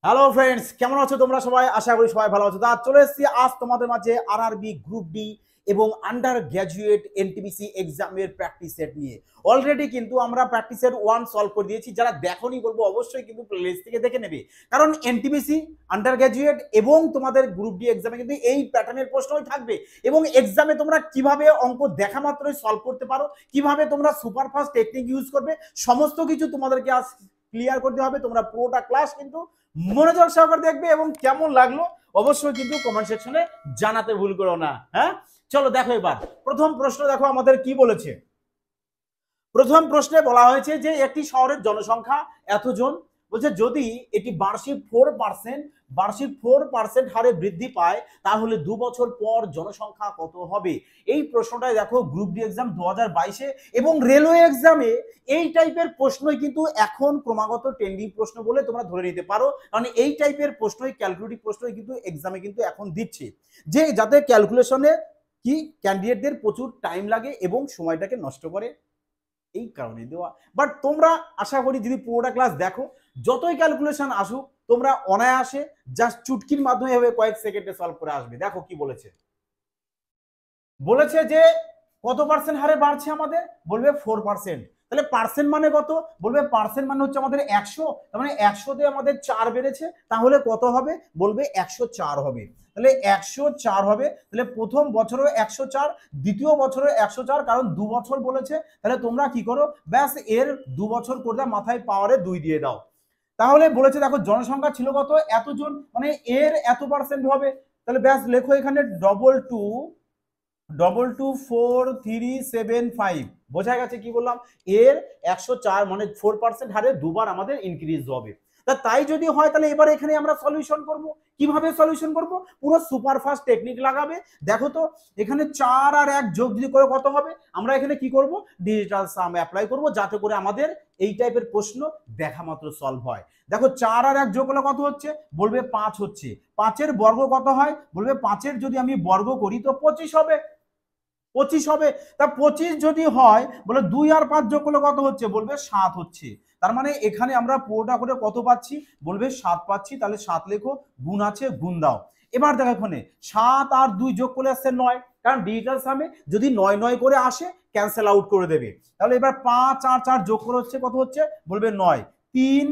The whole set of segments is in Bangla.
হ্যালো ফ্রেন্ডস, কেমন আছো তোমরা সবাই? আশা করি সবাই ভালো আছো। তা চলে এসেছি আজ তোমাদের মাঝে আরআরবি গ্রুপ ডি এবং আন্ডার গ্র্যাজুয়েট এনটিপিসি এক্সামের প্র্যাকটিস সেট নিয়ে। অলরেডি কিন্তু আমরা প্র্যাকটিস সেট 1 সলভ করে দিয়েছি। যারা দেখোনি বলবো অবশ্যই কিন্তু প্লেলিস্ট থেকে দেখে নেবে, কারণ এনটিপিসি আন্ডার গ্র্যাজুয়েট এবং তোমাদের গ্রুপ ডি এক্সামে কিন্তু এই প্যাটার্নের প্রশ্নই থাকবে। এবং এক্সামে তোমরা কিভাবে অঙ্ক দেখা মাত্রই সলভ করতে পারো, কিভাবে তোমরা সুপারফাস্ট টেকনিক ইউজ করবে, সমস্ত কিছু তোমাদেরকে আজ ক্লিয়ার করতে হবে। তোমরা পুরোটা ক্লাস কিন্তু মনোযোগ সহকারে দেখবে এবং কেমন লাগলো অবশ্যই কিন্তু কমেন্ট সেকশনে জানাতে ভুল করো না। হ্যাঁ, চলো দেখো এবার প্রথম প্রশ্ন দেখো আমাদের কি বলেছে। প্রথম প্রশ্নে বলা হয়েছে যে একটি শহরের জনসংখ্যা এতজন, বলছে যদি এটি বার্ষিক 4% হারে বৃদ্ধি পায় তাহলে 2 বছর পর জনসংখ্যা কত হবে। এই প্রশ্নটাই দেখো গ্রুপ ডি এক্সাম 2022-এ এবং রেলওয়ে এক্সামে এই টাইপের প্রশ্নই কিন্তু এখন ক্রমাগত ট্রেন্ডিং প্রশ্ন বলে তোমরা ধরে নিতে পারো, কারণ এই টাইপের প্রশ্নই ক্যালকুলেটিভ প্রশ্নই কিন্তু এক্সামে কিন্তু এখন দিচ্ছে, যে যাতে ক্যালকুলেশনে কি ক্যান্ডিডেটদের প্রচুর টাইম লাগে এবং সময়টাকে নষ্ট করে, এই কারণে দেওয়া। বাট তোমরা আশা করি যদি পুরোটা ক্লাস দেখো, যতই ক্যালকুলেশন আসুক তোমরা অনায়াসে জাস্ট চুটকির মাধ্যমে হবে কয়েক সেকেন্ডে সলভ করে আসবে। দেখো কি বলেছে। বলেছে যে কত পার্সেন্ট হারে বাড়ছে আমাদের, বলবে 4%। তাহলে পার্সেন্ট মানে কত, বলবে পার্সেন্ট মানে হচ্ছে আমাদের 100, তার মানে 100 দিয়ে আমাদের 4 বেড়েছে, তাহলে কত হবে, বলবে 104 হবে। তাহলে 104 হবে। তাহলে প্রথম বছরও 104, দ্বিতীয় বছরও 104, কারণ 2 বছর বলেছে। তাহলে তোমরা কি করো, ব্যাস এর 2 বছর করে দাও, মাথায় পাওয়ারে 2 দিয়ে দাও। তাহলে বলেছে দেখো জনসংখ্যা ছিল কত, এতজন, মানে এর এত পার্সেন্ট হবে। তাহলে ব্যাস লেখো এখানে 222437 বোঝা গেছে কি বললাম। এর 104 মানে 4% হারে দুবার আমাদের ইনক্রিজ হবে। তাই যদি হয় তাহলে এবার এখানে আমরা সলিউশন করব। কিভাবে সলিউশন করব, পুরো সুপারফাস্ট টেকনিক লাগাবে। দেখো তো এখানে 4 আর 1 যোগ যদি করে কত হবে, আমরা এখানে কি করব, ডিজিটাল সাম অ্যাপ্লাই করব, যাতে করে আমাদের এই টাইপের প্রশ্ন দেখা মাত্র সলভ হয়। দেখো 4 আর 1 যোগ করলে কত হচ্ছে, বলবে 5 হচ্ছে। 5-এর বর্গ কত হয়, বলবে 5-এর যদি আমি বর্গ করি তো 25 হবে। 25 হবে। তা 25 যদি হয়, বলে 2 আর 5 যোগ করলে কত হচ্ছে, বলবে 7 হচ্ছে। তার মানে এখানে আমরা পুরোটা করে কত পাচ্ছি, বলবে 7 পাচ্ছি। তাহলে 7 লেখো, গুণ আছে গুণ দাও। এবার দেখো এখানে 7 আর 2 যোগ করে আসছে 9, কারণ ডিজিটাল সামে যদি 9 9 করে আসে ক্যান্সেল আউট করে দেবে। তাহলে এবার 5 আর 4 যোগ করে হচ্ছে কত হচ্ছে, বলবে 9। 3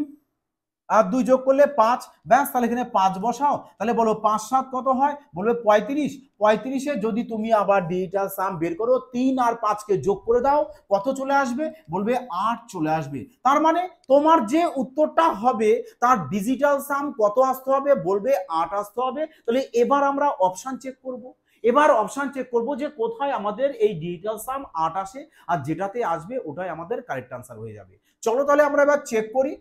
আর 2 যোগ করলে 5, ব্যাস তাহলে এখানে 5 বসাও। তাহলে বলো 5 7 কত হয়, বলবে 35। 35-এ যদি তুমি আবার ডিজিটাল সাম বের করো, 3 আর 5-কে যোগ করে দাও, কত চলে আসবে, বলবে 8 চলে আসবে। তার মানে তোমার যে উত্তরটা হবে তার ডিজিটাল সাম কত আসতে হবে, বলবে 8 আসতে হবে। তাহলে এবার আমরা অপশন চেক করব। এবার অপশন চেক করব যে কোথায় আমাদের এই ডিজিটাল সাম 8 আসে, আর যেটাতে আসবে ওটাই আমাদের কারেক্ট আনসার হয়ে যাবে। চলো তাহলে আমরা এবার চেক করি।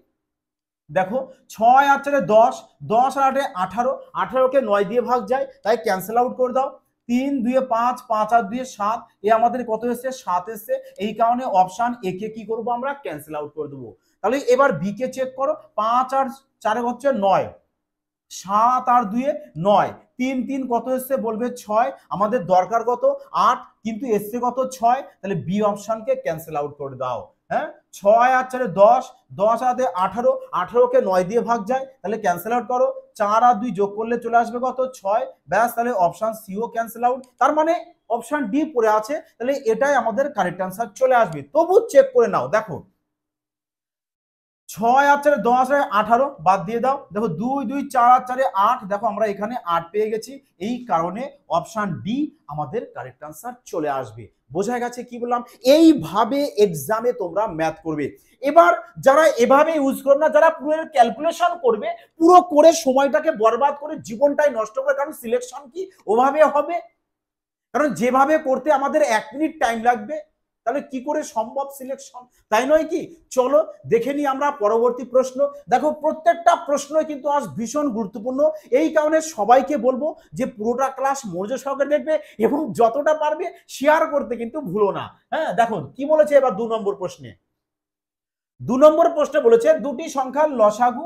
দেখো 6 আর 4 10, 10 আর 8 18, 18-কে 9 দিয়ে ভাগ যায়, তাই ক্যান্সেল আউট করে দাও। 3 2 5, 5 আর 2 7, এ আমাদের কত এসছে, 7 এসছে। এই কারণে অপশন এ কে কি করব, আমরা ক্যান্সেল আউট করে দেবো। তাহলে এবার বি কে চেক করো। 5 আর 4 হচ্ছে 9, 7 আর 2 9, 3 3 কত এসছে, বলবে 6। আমাদের দরকার কত, 8, কিন্তু এসছে কত, 6। তাহলে বি অপশনকে ক্যান্সেল আউট করে দাও। হ্যাঁ, 6 আর 4 10, 10 আর 18, 18-কে 9 দিয়ে ভাগ যায়, তাহলে ক্যান্সেল আউট করো। 4 আর 2 যোগ করলে চলে আসবে কত, 6। ব্যাস তাহলে অপশন সিও ক্যান্সেল আউট। তার মানে অপশন ডি পড়ে আছে, তাহলে এটাই আমাদের কারেক্ট আনসার চলে আসবে। তবু চেক করে নাও। দেখো 6 আর 4 10 আর 18 বাদ দিয়ে দাও। দেখো 2 2 4 আর 4 8, দেখো আমরা এখানে 8 পেয়ে গেছি। এই কারণে অপশন ডি আমাদের কারেক্ট আনসার চলে আসবে। বোঝা গেছে কি বললাম। এইভাবে এক্সামে তোমরা ম্যাথ করবে। এবার যারা এভাবে ইউজ করবে না, যারা পুরো ক্যালকুলেশন করবে, পুরো করে সময়টাকে বরবাদ করে জীবনটাই নষ্ট করে, কারণ সিলেকশন কি ওভাবে হবে, কারণ যেভাবে করতে আমাদের 1 মিনিট টাইম লাগবে, তাহলে কি করে সম্ভব সিলেকশন, তাই নয় কি? চলো দেখে নিই আমরা পরবর্তী প্রশ্ন। দেখো প্রত্যেকটা প্রশ্নই কিন্তু আজ ভীষণ গুরুত্বপূর্ণ। এই কারণে সবাইকে বলবো যে পুরোটা ক্লাস মনোযোগ সহকারে দেখবে এবং যতটা পারবে শেয়ার করতে কিন্তু ভুলো না। হ্যাঁ, দেখো কি বলেছে এবার 2 নম্বর প্রশ্নে। 2 নম্বর প্রশ্নে বলেছে দুটি সংখ্যার লসাগু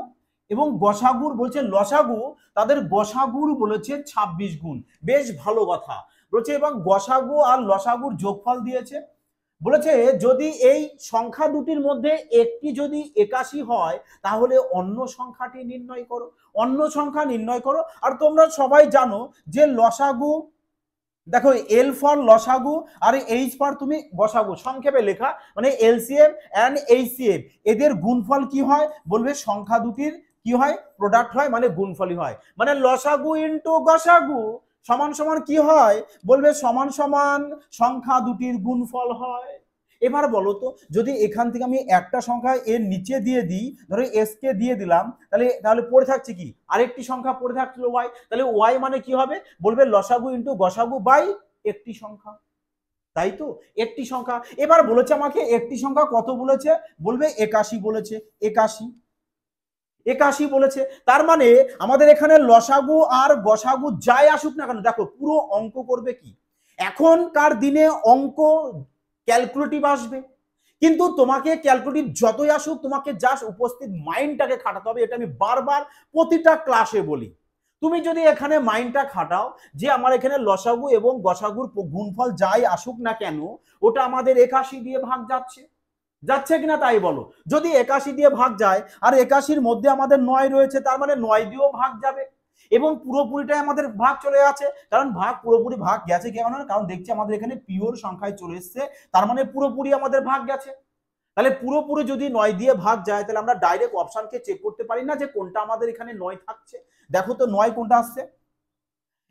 এবং গসাগুর, বলছে লসাগু, তাদের গসাগুর বলেছে 26 গুণ। বেশ ভালো কথা বলছে। এবং গসাগু আর লসাগুর যোগফল দিয়েছে। বলেছে যদি এই সংখ্যা দুটির মধ্যে একটি যদি 81 হয় তাহলে অন্য সংখ্যাটি নির্ণয় করো, অন্য সংখ্যা নির্ণয় করো। আর তোমরা সবাই জানো যে লসাগু, দেখো এল ফর লসাগু আর এইচ ফর তুমি গসাগু, সংক্ষেপে লেখা মানে এলসিএম এন্ড এইচসিএফ, এদের গুণফল কি হয় বলবে সংখ্যা দুটির কি হয় প্রোডাক্ট হয়, মানে গুণফলই হয়। মানে লসাগু ইনটু গসাগু সমান সমান কি হয় বলবে সমান সমান সংখ্যা দুটির গুণফল হয়। এবার বলো তো যদি এখান থেকে আমি একটা সংখ্যা এর নিচে দিয়ে দিই, ধরো এস কে দিয়ে দিলাম, তাহলে তাহলে পড়ে থাকছে কি আরেকটি সংখ্যা পড়ে থাকছিল ওয়াই, তাহলে ওয়াই মানে কি হবে বলবে লসাগু ইনটু গসাগু বাই একটি সংখ্যা, তাই তো একটি সংখ্যা। এবার বলেছে আমাকে একটি সংখ্যা কত বলেছে বলবে 81 বলেছে, 81 81 বলেছে। তার মানে আমাদের এখানে লসাগু আর গসাগু যাই আসুক না কেন, দেখো পুরো অঙ্ক করবে কি এখনকার দিনে অঙ্ক ক্যালকুলেটিভ আসবে, কিন্তু তোমাকে ক্যালকুলেটিভ যতই আসুক তোমাকে জাস্ট উপস্থিত মাইন্ডটাকে খাটাতে হবে। এটা আমি বারবার প্রতিটা ক্লাসে বলি, তুমি যদি এখানে মাইন্ডটা খাটাও যে আমার এখানে লসাগু এবং গসাগুর গুণফল যাই আসুক না কেন ওটা আমাদের 81 দিয়ে ভাগ যাচ্ছে, যাচ্ছে কিনা তাই বলো। যদি 81 দিয়ে ভাগ যায় আর 81-র মধ্যে আমাদের 9 রয়েছে, তার মানে 9 দিয়েও ভাগ যাবে এবং পুরোপুরিটাই আমাদের ভাগ চলে আছে, কারণ ভাগ পুরোপুরি ভাগ গেছে কেন, কারণ দেখছি আমাদের এখানে পিওর সংখ্যায় চলে এসছে, তার মানে পুরোপুরি আমাদের ভাগ গেছে। তাহলে পুরোপুরি যদি 9 দিয়ে ভাগ যায় তাহলে আমরা ডাইরেক্ট অপশনকে চেক করতে পারি না যে কোনটা আমাদের এখানে 9 থাকছে। দেখো তো 9 কোনটা আসছে,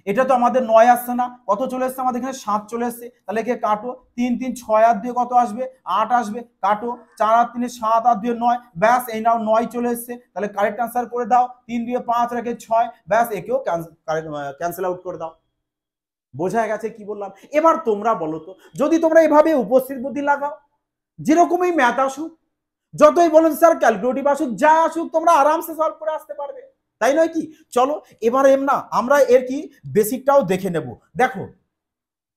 এটা তো আমাদের 9 আসছে না, কত চলে এসছে আমাদের এখানে 7 চলে এসছে, তাহলে একে কাটো 3 3 6 আর 2 কত আসবে 8 আসবে, কাটো 4 আর 3 7 আর 2 9, ব্যাস এই নাও 9 চলে এসছে, তাহলে কারেক্ট আনসার করে দাও 3 2 5 রেখে 6, ব্যাস একেও ক্যান্সেল আউট করে দাও। বোঝা গেছে কি বললাম। এবার তোমরা বলো তো যদি তোমরা এভাবে উপস্থিত বুদ্ধি লাগাও, যেরকমই ম্যাথ আসুক, যতই বলুন স্যার ক্যালকুলেটিভ আসুক, যা আসুক তোমরা আরামসে সলভ করে আসতে পারবে, তাই নয় কি? চলো এবার না আমরা এর কি বেসিকটাও দেখে নেব। দেখো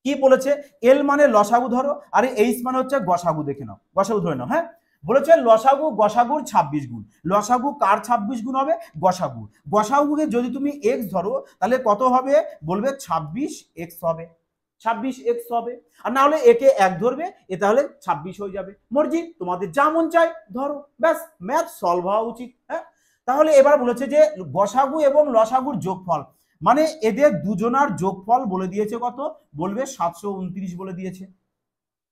কি বলেছে, এল মানে লসাগু ধরো আর এইচ মানে হচ্ছে গসাগু, দেখে নাও গসাগু ধরে নাও। হ্যাঁ বলেছে লসাগু গসাগুর 26 গুণ, লসাগু কার 26 গুণ হবে গসাগু, গসাগুকে যদি তুমি এক্স ধরো তাহলে কত হবে বলবে 26 এক্স হবে, 26 এক্স হবে। আর না হলে একে 1 ধরবে, এ তাহলে 26 হয়ে যাবে, মর্জি তোমাদের যা মন চায় ধরো, ব্যাস ম্যাথ সলভ হওয়া উচিত। হ্যাঁ তাহলে এবার বলেছে যে গসাগু এবং লসাগুর যোগফল, মানে এদের দুজনার যোগফল বলে দিয়েছে কত বলবে 729 বলে দিয়েছে।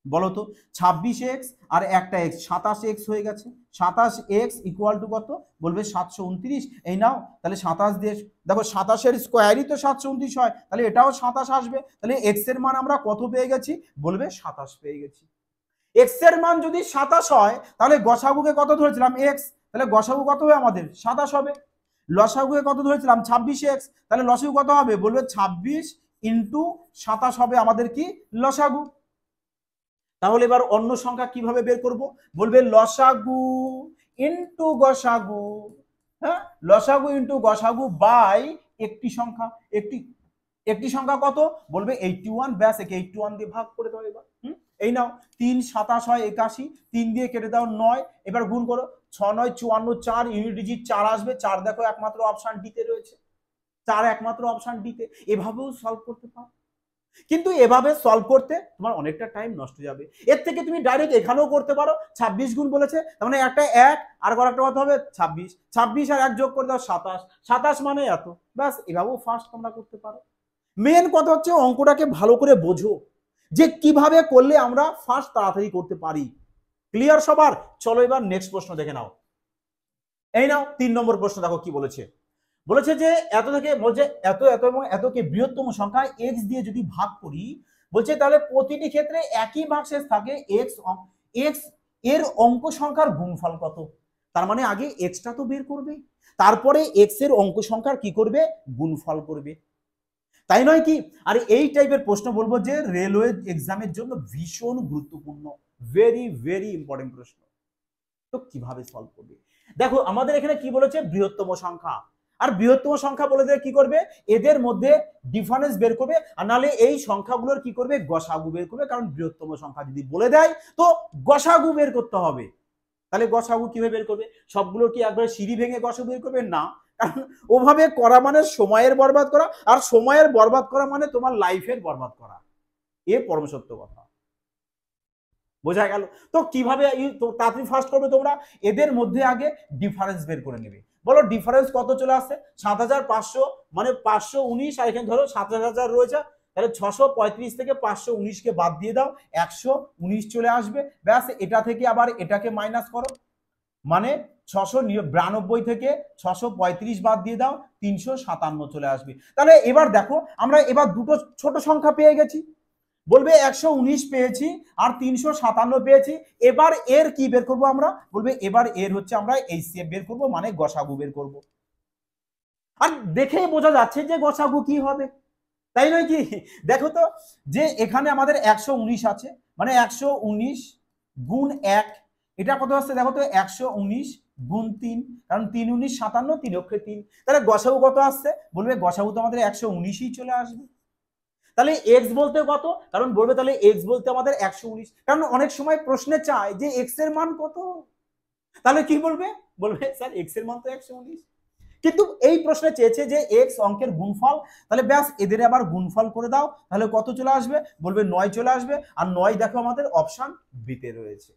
বলতো 26x আর একটা x 27x হয়ে গেছে, 27x ইকুয়াল টু কত বলবে 729, এই নাও তাহলে 27 দিয়ে দেখো 27-এর স্কোয়ারই তো 729 হয়, তাহলে এটাও 27 আসবে, তাহলে x এর মান আমরা কত পেয়ে গেছি বলবে 27 পেয়ে গেছি। x এর মান যদি 27 হয় তাহলে গসাগুকে কত ধরেছিলাম x, তাহলে গসাগু কত হবে আমাদের 27 হবে। লসাগুকে কত ধরেছিলাম 26x, তাহলে লসাগু কত হবে বলবে 26 ইন্টু 27 হবে আমাদের কি লসাগু। তাহলে এবার অন্য সংখ্যা কিভাবে বের করব বলবে লসাগু ইন্টু গসাগু, হ্যাঁ লসাগু ইন্টু গসাগু বাই একটি সংখ্যা, একটি একটি সংখ্যা কত বলবে 81, ব্যাস একে 81 দিয়ে ভাগ করে দাও এবার। এই নাও 3 27 হয় 81, 3 দিয়ে কেটে দাও 9, এবার গুণ করো 6 9 54, 4 ইউনিট ডিজিট 4 আসবে, 4 দেখো একমাত্র অপশন ডিতে রয়েছে, 4 একমাত্র অপশন ডিতে, এভাবেও সলভ করতে পারো। কিন্তু এভাবে সলভ করতে তোমার অনেকটা টাইম নষ্ট যাবে, এর থেকে তুমি ডাইরেক্ট এখানেও করতে পারো। 26 গুণ বলেছে তার মানে একটা 1 আর একটা কত হবে 26, 26 আর 1 যোগ করে দাও 27, 27 মানে এত, ব্যাস এভাবেও ফার্স্ট তোমরা করতে পারো। মেন কথা হচ্ছে অঙ্কটাকে ভালো করে বোঝো যে কিভাবে করলে আমরা ফার্স্ট তাড়াতাড়ি করতে পারি। ক্লিয়ার সবার? চলো এবার নেক্সট প্রশ্ন দেখে নাও। এই নাও 3 নম্বর প্রশ্ন, দেখো কি বলেছে, বলেছে যে এত থেকে বলছে এত এত এবং এতকে বৃহত্তম সংখ্যা x দিয়ে যদি ভাগ করি, বলছে তাহলে প্রতিটি ক্ষেত্রে একই ভাগশেষ থাকে x, x এর অঙ্ক সংখ্যার গুণফল কত। তার মানে আগে xটা তো বের করবে, তারপরে x এর অঙ্ক সংখ্যার কি করবে গুণফল করবে, তাই নয় কি? আর এই টাইপের প্রশ্ন বলবো যে রেলওয়ে এক্সামের জন্য ভীষণ গুরুত্বপূর্ণ, ভেরি ভেরি ইম্পর্টেন্ট প্রশ্ন। তো কিভাবে সলভ করবে দেখো আমাদের এখানে কি বলেছে বৃহত্তম সংখ্যা, আর বৃহত্তম সংখ্যা বলে দিয়ে কি করবে এদের মধ্যে ডিফারেন্স বের করবে, আর নাহলে এই সংখ্যাগুলোর কি করবে গসাগু বের করবে, কারণ বৃহত্তম সংখ্যা যদি বলে দেয় তো গসাগু বের করতে হবে। তাহলে গসাগু কিভাবে বের করবে, সবগুলো কি একবারে সিঁড়ি ভেঙে গসাগু বের করবে না, কারণ ওভাবে করা মানে সময়ের বরবাদ করা, আর সময়ের বরবাদ করা মানে তোমার লাইফের বরবাদ করা, এ পরম সত্য কথা। বোঝা গেল? তো কিভাবে তাড়াতাড়ি ফার্স্ট করবে তোমরা, এদের মধ্যে আগে ডিফারেন্স বের করে নেবে। বলো ডিফারেন্স কত চলে আসছে, 7500 মানে 519, আর এখানে ধরো 7000 রয়েছে, তাহলে 635 থেকে 519কে বাদ দিয়ে দাও, 119 চলে আসবে। ব্যাস, এটা থেকে আবার এটাকে মাইনাস করো, মানে 692 থেকে 635 বাদ দিয়ে দাও, 357 চলে আসবে। তাহলে এবার দেখো আমরা এবার দুটো ছোট সংখ্যা পেয়ে গেছি, বলবে 119 পেয়েছি আর 357 পেয়েছি। এবার এর কি বের করব আমরা, বলবে এবার এর হচ্ছে আমরা এইচসিএফ বের করব, মানে গসাগু বের করব। আর দেখেই বোঝা যাচ্ছে যে গসাগু কি হবে, তাই নয় কি? দেখো তো, যে এখানে আমাদের 119 আছে, মানে 119 গুণ 1, এটা কত আসছে দেখো তো, 119 গুণ 3, কারণ 3 19 57, 3 অক্ষে 3, তাহলে গসাগু কত আসছে, বলবে গসাগু তো আমাদের 119ই চলে আসবে। তাহলে এক্স বলতে কত, কারণ বলবে তাহলে এক্স বলতে আমাদের 119, কারণ অনেক সময় প্রশ্নে চায় যে এক্স এর মান কত, তাহলে কি বলবে, বলবে স্যার এক্স এর মান তো 119, কিন্তু এই প্রশ্নে চেয়েছে যে এক্স অঙ্কের গুণফল, তাহলে ব্যাস এদের আবার গুণফল করে দাও, তাহলে কত চলে আসবে, বলবে 9 চলে আসবে, আর 9 দেখো আমাদের অপশন বিতে রয়েছে।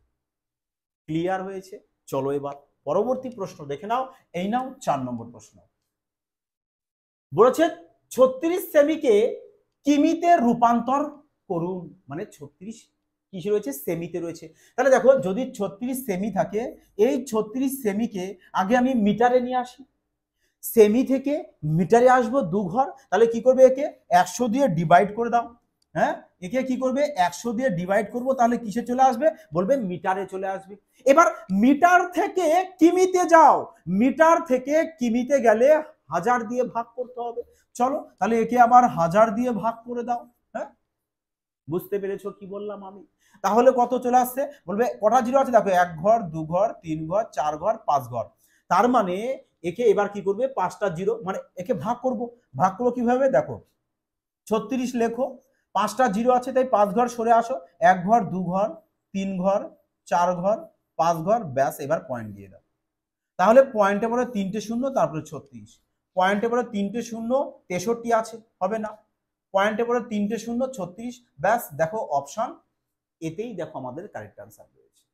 ক্লিয়ার হয়েছে? চলো এবার পরবর্তী প্রশ্ন দেখে নাও। এই নাও 4 নম্বর প্রশ্ন, বলেছে 36 সেমিকে কিমিতে রূপান্তর করুন, মানে 36 কিসে রয়েছে, সেমিতে রয়েছে। তাহলে দেখো যদি 36 সেমি থাকে, এই 36 সেমিকে আগে আমি মিটারে নিয়ে আসি, সেমি থেকে মিটারে আসবো 2 ঘর, তাহলে কি করবে, একে 100 দিয়ে ডিভাইড করে দাও। হ্যাঁ, একে কি করবে, 100 দিয়ে ডিভাইড করব, তাহলে কিসে চলে আসবে, বলবে মিটারে চলে আসবে। এবার মিটার থেকে কিমিতে যাও, মিটার থেকে কিমিতে গেলে 1000 দিয়ে ভাগ করতে হবে। চলো তাহলে একে আবার 1000 দিয়ে ভাগ করে দাও। হ্যাঁ, বুঝতে পেরেছো কি বললাম আমি? তাহলে কত চলে আসছে, বলবে কটা জিরো আছে দেখো, 1 ঘর 2 ঘর 3 ঘর 4 ঘর 5 ঘর, তার মানে একে এবার কি করবে, 5টা জিরো, মানে একে ভাগ করব। ভাগ করবো কিভাবে, দেখো 36 লেখো, 5টা জিরো আছে, তাই 5 ঘর সরে আসো, 1 ঘর 2 ঘর 3 ঘর 4 ঘর 5 ঘর, ব্যাস এবার পয়েন্ট দিয়ে দাও। তাহলে পয়েন্টে পরে 3টে শূন্য, তারপরে 36, পয়েন্টে পরে 3টে শূন্য, 63 আছে, হবে না, পয়েন্টে পরে 3টে শূন্য 36, ব্যাস দেখো অপশন এতেই দেখো আমাদের কারেক্ট আনসার রয়েছে।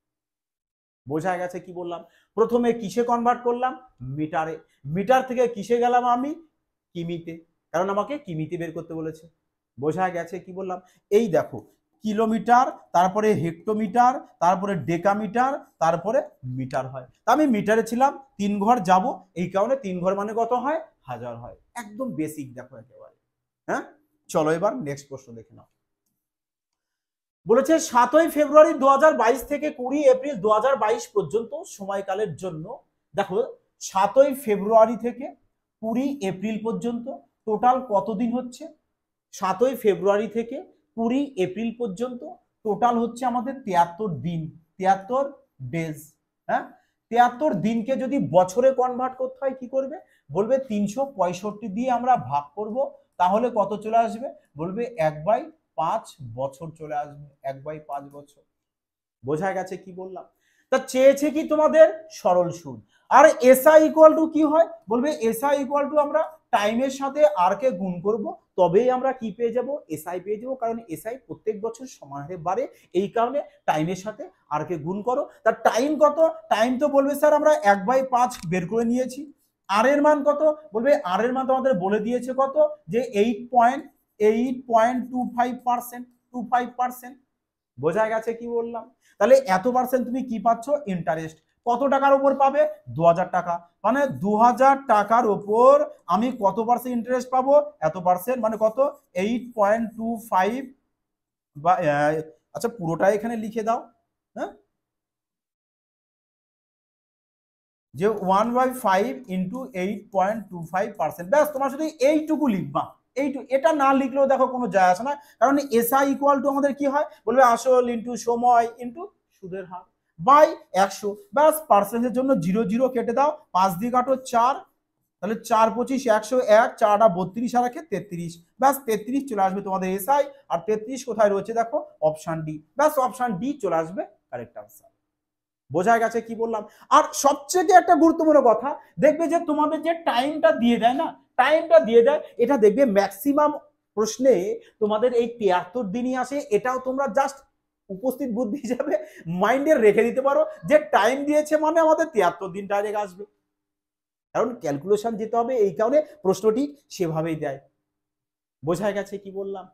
বোঝা গেছে কি বললাম? প্রথমে কিসে কনভার্ট করলাম, মিটারে, মিটার থেকে কিসে গেলাম আমি, কিমিতে, কারণ আমাকে কিমিতে বের করতে বলেছে। বোঝা গেছে কি বললাম? এই দেখো কিলোমিটার, তারপরে হেক্টোমিটার, তারপরে ডেকামিটার, তারপরে মিটার হয়। তা আমি মিটারে ছিলাম, 3 ঘর যাব, এই কারণে 3 ঘর মানে কত হয়, 1000 হয়। একদম বেসিক দেখো একেবারে। হ্যাঁ, চলো এবার নেক্সট প্রশ্ন দেখে নাও। বলেছে 7ই ফেব্রুয়ারি 2022 থেকে 20 এপ্রিল 2022 পর্যন্ত সময়কালের জন্য, দেখো 7ই ফেব্রুয়ারি থেকে 20 এপ্রিল পর্যন্ত টোটাল কতদিন হচ্ছে, 7ই ফেব্রুয়ারি থেকে 20 এপ্রিল পর্যন্ত টোটাল হচ্ছে আমাদের 73 দিন, 73 ডেজ। হ্যাঁ, 73 দিনকে যদি বছরে কনভার্ট করতে হয় কি করবে, বলবে 365 দিয়ে আমরা ভাগ করব, তাহলে কত চলে আসবে, বলবে 1/5 বছর চলে আসবে, 1/5 বছর। বোঝা গেছে কি বললাম? তা চেয়েছে কি তোমাদের সরল সুদ, আর এসআই ইকুয়াল টু কি হয়, বলবে এসআই ইকুয়াল টু আমরা টাইমের সাথে আর কে গুণ করব, তবেই আমরা কি পেয়ে যাব, এসআই পেয়ে যাব, কারণ এসআই প্রত্যেক বছর সমান হারে বাড়ে, এই কারণে টাইমের সাথে আর কে গুণ করো। তার টাইম কত, টাইম তো বলবে স্যার আমরা 1/5 বের করে নিয়েছি। আর এর মান কত, বলবে আর এর মান তো আমাদের বলে দিয়েছে কত, যে 8.25%, 25%। বোঝা গেছে কি বললাম? তাহলে এত পার্সেন্ট তুমি কি পাচ্ছ, ইন্টারেস্ট। কত টাকার উপর পাবে, 2000 টাকা, মানে 2000 টাকার উপর আমি কত পার্সেন্ট ইন্টারেস্ট পাবো, এত পার্সেন্ট, মানে কত, 8.25 বা আচ্ছা পুরোটা এখানে লিখে দাও। হ্যাঁ, যে 1/5 ইন্টু 8.25%, ব্যাস তোমার শুধু এইটুকু লিখবা, এইটুকু, এটা না লিখলেও দেখো কোনো যায় আসে না, কারণ এসআই ইকুয়াল টু আমাদের কি হয়, বলবে আসল ইন্টু সময় ইন্টু সুদের হার বাই 100, ব্যাস পার্সেন্টের জন্য 0 0 কেটে দাও, 5 দিয়ে কাটো 4, তাহলে 4 25 101, 4টা 32 আর 33, ব্যাস 33 চলে আসবে তোমাদের এসআই। আর 33 কোথায় রয়েছে দেখো, অপশন ডি, ব্যাস অপশন ডি চলে আসবে কারেক্ট আনসার। বোঝা গেছে কি বললাম? আর সবচেয়ে একটা গুরুত্বপূর্ণ কথা, দেখবে যে তোমাদের যে টাইমটা দিয়ে দেয় না, টাইমটা দিয়ে দেয়, এটা দেখবে ম্যাক্সিমাম প্রশ্নে তোমাদের এই 73 দিনই আসে, এটাও তোমরা জাস্ট উপস্থিত বুদ্ধি হিসাবে মাইন্ডে রেখে দিতে পারো যে টাইম দিয়েছে মানে আমাদের 73 দিন ডাইরেক্ট আসবে, কারণ ক্যালকুলেশন যেতে হবে, এই কারণে প্রশ্নটি সেভাবেই দেয়। বোঝা গেছে কি বললাম?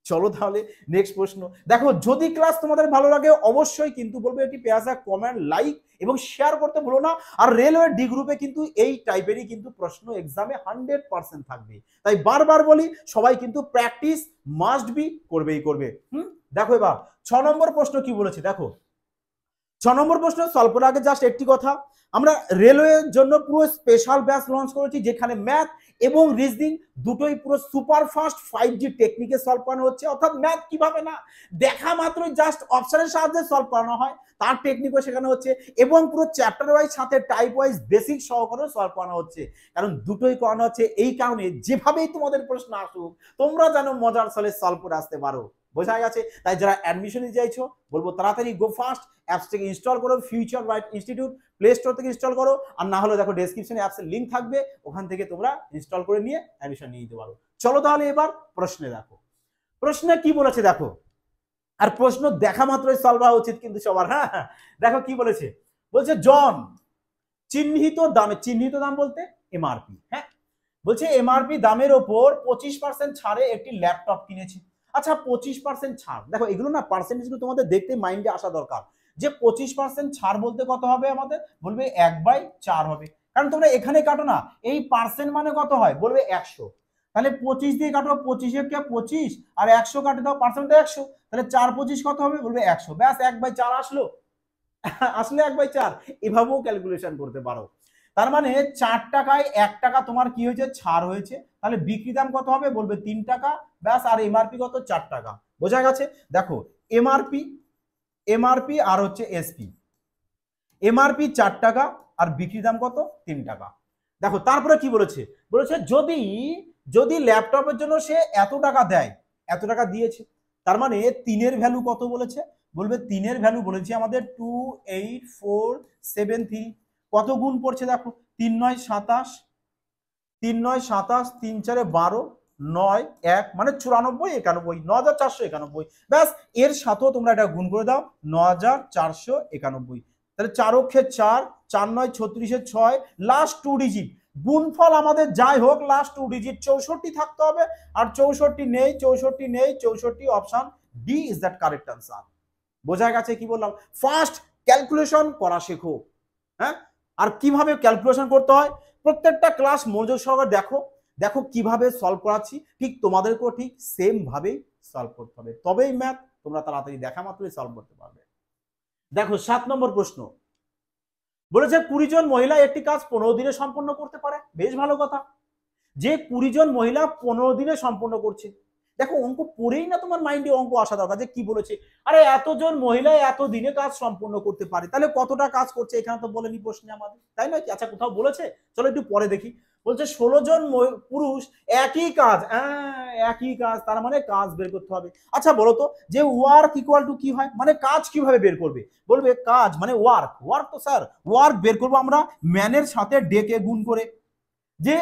চলো তাহলে নেক্সট প্রশ্ন দেখো। যদি ক্লাস তোমাদের ভালো লাগে অবশ্যই কিন্তু বলবো এটি পেয়াজা কমেন্ট লাইক এবং শেয়ার করতে ভুলো না। আর রেলওয়ে ডি গ্রুপে কিন্তু এই টাইপেরই কিন্তু প্রশ্ন এক্সামে 100% থাকবে, তাই বারবার বলি সবাই কিন্তু প্র্যাকটিস মাস্ট বি করবেই করবে। দেখো এবার 6 নম্বর প্রশ্ন কি বলেছে দেখো। 6 নম্বর প্রশ্ন সলভ করার আগে জাস্ট একটি কথা, আমরা রেলওয়ের জন্য পুরো স্পেশাল ব্যাচ লঞ্চ করেছি যেখানে ম্যাথ এবং রিজনিং দুটোই পুরো সুপার ফাস্ট 5G টেকনিকে সলভ করানো হচ্ছে। অর্থাৎ ম্যাথ কিভাবে না দেখা মাত্রই জাস্ট অপশনের সাহায্যে সলভ করানো হয় তার টেকনিকও শেখানো হচ্ছে, এবং পুরো চ্যাপ্টার ওয়াইজ সাথে টাইপ ওয়াইজ বেসিক সহকারে সলভ করানো হচ্ছে। কারণ দুটোই করানো হচ্ছে এই কারণে যেভাবেই তোমাদের প্রশ্ন আসুক তোমরা যেন মজার ছলে সলভ করে আসতে পারো। বোঝা গেছে? তাই যারা অ্যাডমিশন নিতে চাইছো বলবো তাড়াতাড়ি গো ফাস্ট অ্যাপস থেকে ইনস্টল করো, future right institute play store থেকে ইনস্টল করো, আর না হলে দেখো ডেসক্রিপশনে অ্যাপসের লিঙ্ক থাকবে, ওখান থেকে তোমরা ইনস্টল করে নিয়ে অ্যাডমিশন নিয়ে নিতে পারো। চলো তাহলে এবার প্রশ্নে দেখো, প্রশ্নে কি বলেছে দেখো। আর প্রশ্ন দেখা মাত্রই সলভ হওয়া উচিত কিন্তু সবার। হ্যাঁ দেখো কি বলেছে, বলছে জন চিহ্নিত দামে, চিহ্নিত দাম বলতে এমআরপি, হ্যাঁ বলছে এমআরপি দামের ওপর 25% ছাড়ে একটি ল্যাপটপ কিনেছে। আচ্ছা 25% ছাড়, দেখো এগুলো না পার্সেন্টেজগুলো তোমাদের দেখতে মাইন্ডে আসা দরকার যে 25% ছাড় বলতে কত হবে আমাদের, বলবে 1/4 হবে। কারণ তোমরা এখানে কাটো না, এই পার্সেন্ট মানে কত হয় বলবে 100, তাহলে 25 দিয়ে কাটো, 25 কে 25 আর 100 কাটে দাও, পার্সেন্ট 100, তাহলে 4×25 কত হবে বলবে 100, ব্যাস 1/4 আসলো। আসলে 1/4 এভাবেও ক্যালকুলেশন করতে পারো। তার মানে 4 টাকায় 1 টাকা তোমার কি হয়েছে ছাড় হয়েছে, তাহলে বিক্রি দাম কত হবে বলবে 3 টাকা, ব্যাস। আর এমআরপি কত 4 টাকা। বোঝা গেছে? দেখো এমআরপি আর হচ্ছে এসপি, এমআরপি 4 টাকা আর বিক্রি দাম কত 3 টাকা। দেখো তারপরে কি বলেছে, বলেছে যদি যদি ল্যাপটপের জন্য সে এত টাকা দেয়, এত টাকা দিয়েছে, তার মানে 3 এর ভ্যালু কত বলেছে বলবে 3 এর ভ্যালু বলেছে আমাদের 28473, কত গুণ পড়ছে দেখো 3 9 27, 3 9 27, 3 4 12, 9 1 মানে 94 91, 9491, ব্যাস। এর সাথেও তোমরা এটা গুণ করে দাও 9491, তাহলে 4 অক্ষে 4, 4 9 36 6, লাস্ট 2 ডিজিট গুণফল আমাদের যাই হোক লাস্ট 2 ডিজিট 64 থাকতে হবে। আর 64 নেই, 64 নেই, 64 option D is that correct answer. বোঝা গেছে কি বললাম? ফার্স্ট ক্যালকুলেশন করা শেখো, হ্যাঁ। আর কিভাবে ক্যালকুলেশন করতে হয় প্রত্যেকটা ক্লাস মনোযোগ সহকারে দেখো, দেখো কিভাবে সলভ করাচ্ছি, ঠিক তোমাদেরকেও ঠিক সেম ভাবেই সলভ করতে হবে, তবেই ম্যাথ তোমরা তাড়াতাড়ি দেখা মাত্রই সলভ করতে পারবে। দেখো 7 নম্বর প্রশ্ন বলেছে 20 জন মহিলা একটি কাজ 15 দিনে সম্পন্ন করতে পারে। বেশ ভালো কথা, যে 20 জন মহিলা 15 দিনে সম্পন্ন করছে। দেখো অঙ্ক পড়েই না তোমার মাইন্ডে অঙ্ক আসা দরকার যে কি বলেছে, আরে এতজন মহিলা এত দিনে কাজ সম্পন্ন করতে পারে, তাহলে কতটা কাজ করছে এখানে তো বলেনি প্রশ্নে আমাদের, তাই নয় কি? আচ্ছা কোথাও বলেছে, চলো একটু পরে দেখি। বলছে 16 জন পুরুষ একই কাজ, একই কাজ, তার মানে কাজ বের করতে হবে। আচ্ছা বলো তো যে ওয়ার্ক ইকুয়াল টু কি হয়, মানে কাজ কিভাবে বের করবে বলবে কাজ মানে ওয়ার্ক, ওয়ার্ক তো স্যার ওয়ার্ক বের করবো আমরা ম্যানের সাথে ডেকে গুণ করে, যে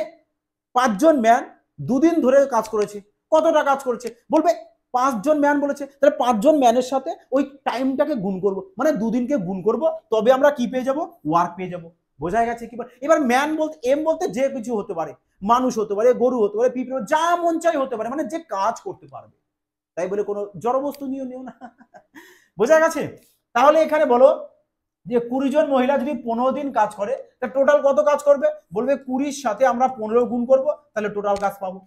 5 জন ম্যান 2 দিন ধরে কাজ করেছে, কতটা কাজ করেছে বলবে 5 জন ম্যান বলেছে, তাহলে 5 জন ম্যানের সাথে ওই টাইমটাকে গুণ করব, মানে 2 দিনকে গুণ করব, তবে আমরা কি পেয়ে যাব ওয়ার্ক পেয়ে যাব। বোঝা গেছে কি? এবার ম্যান বলতে এম বলতে যে কিছু হতে পারে, মানুষ হতে পারে, গরু হতে পারে, পিঁপড়ে, যা মন চাই হতে পারে, মানে যে কাজ করতে পারবে, তাই বলে কোনো জড়বস্তু নিও না। বোঝা গেছে? তাহলে এখানে বলো যে 20 জন মহিলা যদি 15 দিন কাজ করে তা টোটাল কত কাজ করবে বলবে 20 সাথে আমরা 15 গুণ করব, তাহলে টোটাল কাজ পাবো।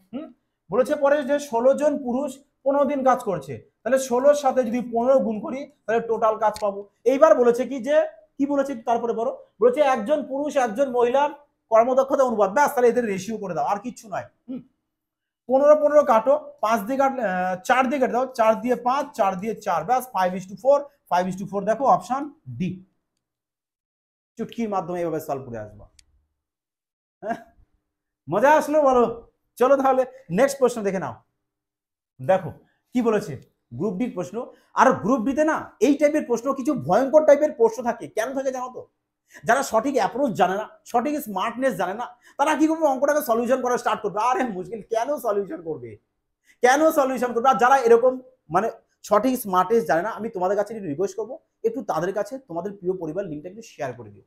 বলেছে পরে যে 16 জন পুরুষ 15 দিন কাজ করছে, তাহলে 16 সাথে যদি 15 গুণ করি তাহলে টোটাল কাজ পাবো। এইবার বলেছে কি যে কি বলেছে তারপরে বলো, বলেছে একজন পুরুষ একজন মহিলার কর্মদক্ষতা অনুপাত, ব্যাস তাহলে এদের রেশিও করে দাও, আর কিছু নয়। 15 কাটো, 5 দিয়ে 4 দিয়ে কেটে দাও, 4 দিয়ে 5, 4 দিয়ে 4, ব্যাস 5:4, 5:4 দেখো অপশন ডি, চুটকির মাধ্যমে এভাবে সলভ করে আসবো। মজা আসলো বলো? চলো তাহলে নেক্সট প্রশ্ন দেখে নাও। দেখো কি বলেছে গ্রুপ ডি প্রশ্ন, আর গ্রুপ ডিতে না এই টাইপের প্রশ্ন কিছু ভয়ঙ্কর টাইপের প্রশ্ন থাকে। কেন থাকে জানো তো? যারা সঠিক অ্যাপ্রোচ জানে না, সঠিক স্মার্টনেস জানে না, তারা কি করবে অঙ্কটাকে সলিউশন করা স্টার্ট করবে। আরে মুশকিল, কেন সলিউশন করবে, কেন সলিউশন করবে? আর যারা এরকম মানে সঠিক স্মার্টেস্ট জানে না, আমি তোমাদের কাছে একটু রিকোয়েস্ট করবো, একটু তাদের কাছে তোমাদের প্রিয় পরিবার লিঙ্কটা একটু শেয়ার করে দিও,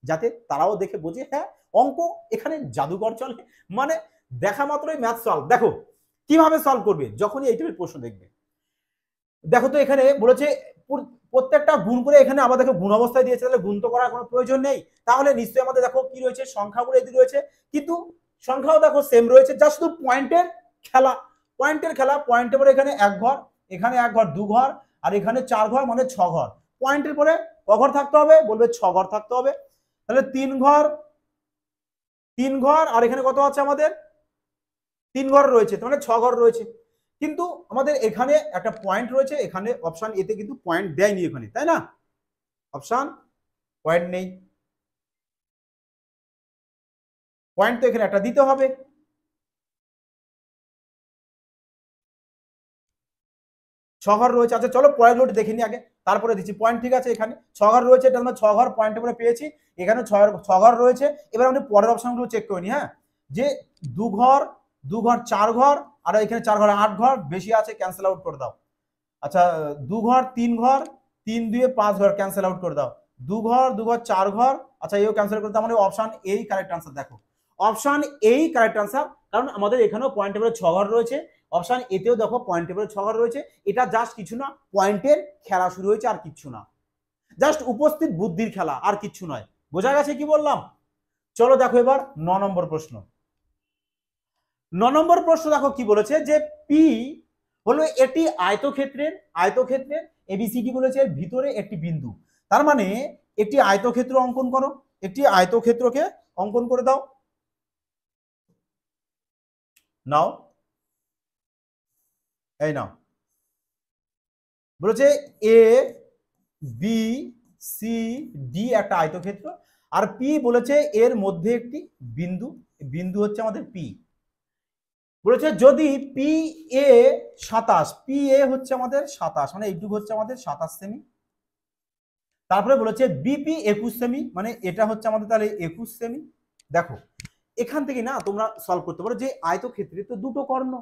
যাতে তারাও দেখে বোঝে হ্যাঁ অঙ্ক এখানে জাদুকর চলে, মানে দেখা মাত্রই ম্যাথ সলভ। দেখো কিভাবে সলভ করবে যখনই এই টাইপের প্রশ্ন দেখবে। দেখো তো এখানে বলেছে প্রত্যেকটা গুণ করে, এখানে আবার দেখো গুণ অবস্থায় দিয়েছে, তাহলে গুণ তো করার কোনো প্রয়োজন নেই, তাহলে নিশ্চয়ই আমাদের দেখো কি রয়েছে সংখ্যাগুলো এদিকে রয়েছে, কিন্তু সংখ্যাও দেখো সেম রয়েছে, যা শুধু পয়েন্টের খেলা, পয়েন্টের খেলা। পয়েন্টের পরে এখানে এক ঘর, এখানে এক ঘর, দু ঘর, আর এখানে চার ঘর, মানে ছ ঘর। পয়েন্টের পরে ক ঘর থাকতে হবে, বলবে ছ ঘর থাকতে হবে, তাহলে তিন ঘর, তিন ঘর, আর এখানে কত আছে আমাদের তিন ঘর রয়েছে, মানে ছ ঘর রয়েছে। কিন্তু আমাদের এখানে একটা পয়েন্ট রয়েছে, এখানে অপশন এতে কিন্তু পয়েন্ট দেয়নি এখানে, তাই না, অপশন পয়েন্ট নেই, পয়েন্ট তো এখানে একটা দিতে হবে। ছ ঘর রয়েছে, আচ্ছা চলো পয়েন্ট লোড দেখে নি আগে, তারপরে দিচ্ছি পয়েন্ট। ঠিক আছে, এখানে ছ ঘর রয়েছে, এটা আমরা ছ ঘর পয়েন্টের পরে পেয়েছি, এখানে ছ ঘর রয়েছে। এবার আমরা পরের অপশনগুলো চেক করে নি, হ্যাঁ, যে দু ঘর, দু ঘর, চার ঘর, আর এখানে চার ঘর, আট ঘর, বেশি আছে ক্যান্সেল আউট করে দাও। আচ্ছা দু ঘর, তিন ঘর, তিন দুয়ে পাঁচ ঘর, ক্যান্সেল আউট করে দাও। দু ঘর, দু ঘর, চার ঘর, আচ্ছা এও ক্যান্সেল করে দাও, মানে অপশন এই কারেক্ট আনসার। দেখো অপশন এই কারেক্ট আনসার, কারণ আমাদের এখানেও পয়েন্ট টেবিলে ছ ঘর রয়েছে, অপশন এতেও দেখো পয়েন্ট টেবিলে ছ ঘর রয়েছে। এটা জাস্ট কিছু না, পয়েন্টের খেলা শুরু হয়েছে, আর কিচ্ছু না, জাস্ট উপস্থিত বুদ্ধির খেলা, আর কিচ্ছু নয়। বোঝা গেছে কি বললাম? চলো দেখো এবার 9 নম্বর প্রশ্ন। 9 নম্বর প্রশ্ন দেখো কি বলেছে, যে পি হলো এটি আয়তক্ষেত্রের এবিসিডি বলেছে, এর ভিতরে একটি বিন্দু। তার মানে একটি আয়তক্ষেত্র অঙ্কন করো, একটি আয়তক্ষেত্রকে অঙ্কন করে দাও। নাও, এই নাও, বলেছে এ বি সি ডি একটা আয়তক্ষেত্র, আর পি বলেছে এর মধ্যে একটি বিন্দু, বিন্দু হচ্ছে আমাদের পি। বলেছে যদি পি এ 27, পি এ হচ্ছে আমাদের 27, মানে এইটুকু হচ্ছে আমাদের 27 সেমি। তারপরে বলেছে বিপি 21 সেমি, মানে এটা হচ্ছে আমাদের তাহলে 21 সেমি। দেখো এখান থেকে না তোমরা সলভ করতে পারো, যে আয়তক্ষেত্রে তো দুটো কর্ণ,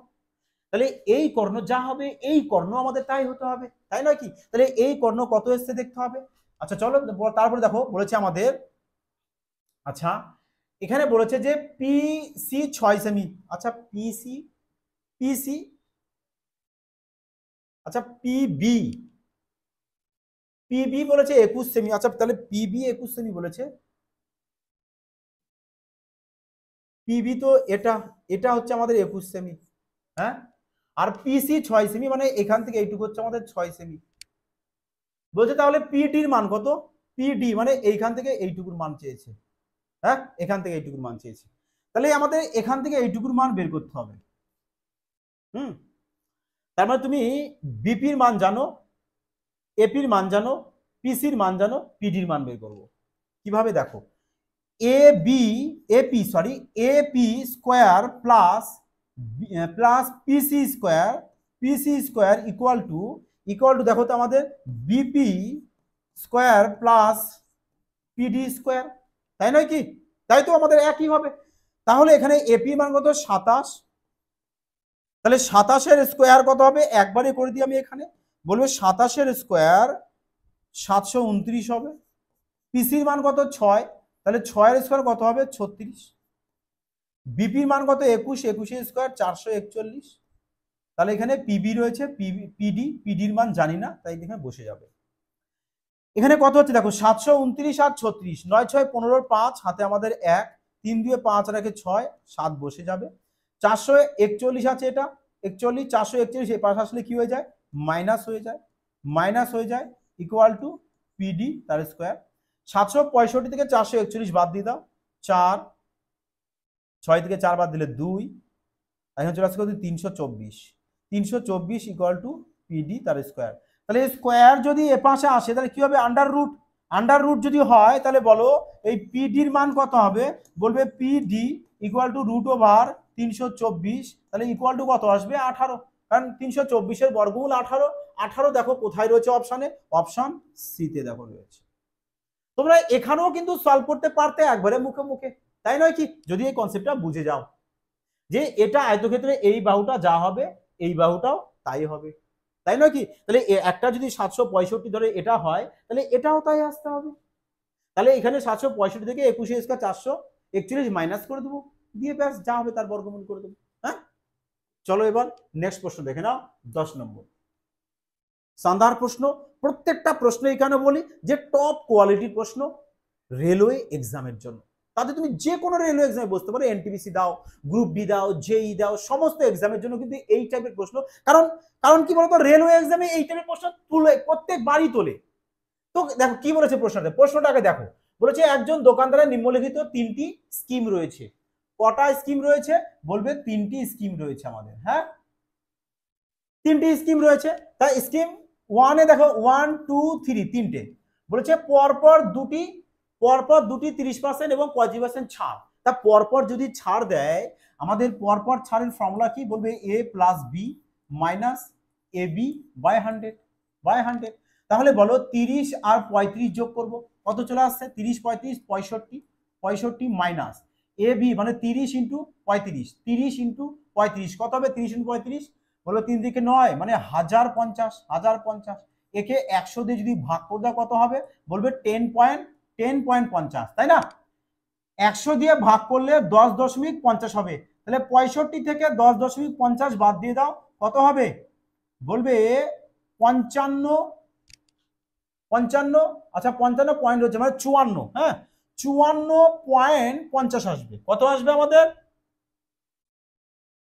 তাহলে এই কর্ণ যা হবে এই কর্ণ আমাদের তাই হতে হবে, তাই নয় কি? তাহলে এই কর্ণ কত এসছে দেখতে হবে। আচ্ছা চলো তারপরে দেখো বলেছে আমাদের, আচ্ছা এখানে বলেছে যে পিসি 6 সেমি, আচ্ছা পিসি, পিসি, আচ্ছা পিবি, পিবি বলেছে 21 সেমি, আচ্ছা তাহলে পিবি 21 সেমি বলেছে, পিবি তো এটা, এটা হচ্ছে আমাদের 21 সেমি, হ্যাঁ, আর পিসি 6 সেমি, মানে এখান থেকে এইটুকু হচ্ছে আমাদের 6 সেমি। বলছে তাহলে পিডির মান কত, পিডি মানে এইখান থেকে এইটুকুর মান চেয়েছে, হ্যাঁ এখান থেকে এইটুকুর মান চেয়েছে, তাহলে আমাদের এখান থেকে এইটুকুর মান বের করতে হবে। হুম, তার মানে তুমি বিপির মান জানো, এপির মান জানো, পিসির মান জানো, পিডির মান বের করবো কিভাবে দেখো, A B AP sorry AP square plus plus PC square equal to দেখো তো আমাদের BP square plus PD square, তাই নয় কি? তাই তো আমাদের একই হবে। তাহলে এখানে এপি মান কত 27, তাহলে 27-এর স্কোয়ার কত হবে, একবারে করে দিই আমি, এখানে বলবে 27-এর স্কোয়ার 729 হবে। পিসির মান কত 6, তাহলে 6-এর স্কোয়ার কত হবে 36। বিপির মান কত 21, 21-এর স্কোয়ার 441, তাহলে এখানে পিবি রয়েছে, পিডির মান জানি না, তাই এখানে বসে যাবে। এখানে কত হচ্ছে দেখো 729 আর 36, 9 6 15, 5 হাতে আমাদের 1, 3 2 5 আর 1 6, 7 বসে যাবে। 441 আছে, এটা 41, 441 এই পাশে আসলে কি হয়ে যায়, মাইনাস হয়ে যায় ইকুয়াল টু পিডি তার স্কোয়ার। 765 থেকে 441 বাদ দিয়ে দাও, 4, 6 থেকে 4 বাদ দিলে 2, এখানে চলে আসছে 324 ইকুয়াল টু পিডি তার স্কোয়ার। তাহলে স্কোয়ার যদি এ পাশে আসে তাহলে কি হবে, আন্ডার রুট যদি হয় তাহলে বলো এই পিডির মান কত হবে, বলবে PD equal to root over 324, তাহলে ইকুয়াল টু কত আসবে 18, কারণ 324-এর বর্গমূল 18, 18 দেখো কোথায় রয়েছে অপশনে, অপশন সিতে দেখো রয়েছে। তোমরা এখানেও কিন্তু সলভ করতে পারতে একবারে মুখে মুখে, তাই নয় কি, যদি এই কনসেপ্টটা বুঝে যাও যে এটা আয়তক্ষেত্রে এই বাহুটা যা হবে এই বাহুটাও তাই হবে, তাই নয় কি? তাহলে একটা যদি 765 ধরে এটা হয়, তাহলে এটাও তাই আসতে হবে। তাহলে এখানে 765 থেকে 21 স্কয়ার 441 মাইনাস করে দেবো, দিয়ে ব্যাস যা হবে তার বর্গমূল করে দেবো। হ্যাঁ, চলো এবার নেক্সট প্রশ্ন দেখে নাও, 10 নম্বর শানদার প্রশ্ন। প্রত্যেকটা প্রশ্ন এখানে বলি যে টপ কোয়ালিটির প্রশ্ন রেলওয়ে এক্সামের জন্য। তাতে তুমি যে কোনো রেলওয়ে এক্সামে বসতে পারো, এনটিপিসি দাও, গ্রুপ ডি দাও, জেই দাও, সমস্ত এক্সামের জন্য কিন্তু এই টাইপের প্রশ্ন। কারণ কারণ কি বলতো, রেলওয়ে এক্সামে এই টাইপের প্রশ্ন তুলে প্রত্যেকবারই তোলে। তো দেখো কি বলেছে প্রশ্নটা, প্রশ্নটাকে দেখো। বলেছে একজন দোকানদারের নিম্নলিখিত 3টি স্কিম রয়েছে। কটা স্কিম রয়েছে? বলবে 3টি স্কিম রয়েছে আমাদের। হ্যাঁ, 3টি স্কিম রয়েছে। তাই স্কিম 1-এ দেখো 1, 2, 3 তিনটে বলেছে, পরপর দুটি 30% এবং 35% ছাড়। তা পরপর যদি ছাড় দেয়, আমাদের পরপর ছাড়ের ফর্মুলা কি? বলবে a plus B minus A B by 100। তাহলে বলো 30 আর 35 যোগ করব, কত চলে আসছে? 30 35 65 মাইনাস এ বি মানে 30 ইন্টু 35, 30 ইন্টু 35 কত হবে? 30 ইন্টু 35 বলো 3 দিকে 9 মানে 1050। একে 100 দিয়ে যদি ভাগ করে দাও কত হবে? বলবে 10.50, তাই না? 100 দিয়ে ভাগ করলে 10.50 হবে। তাহলে 65 থেকে 10.50 বাদ দিয়ে দাও, কত হবে? বলবে 55। আচ্ছা 55 পয়েন্ট হচ্ছে মানে 54। হ্যাঁ, 54.50 আসবে। কত আসবে আমাদের?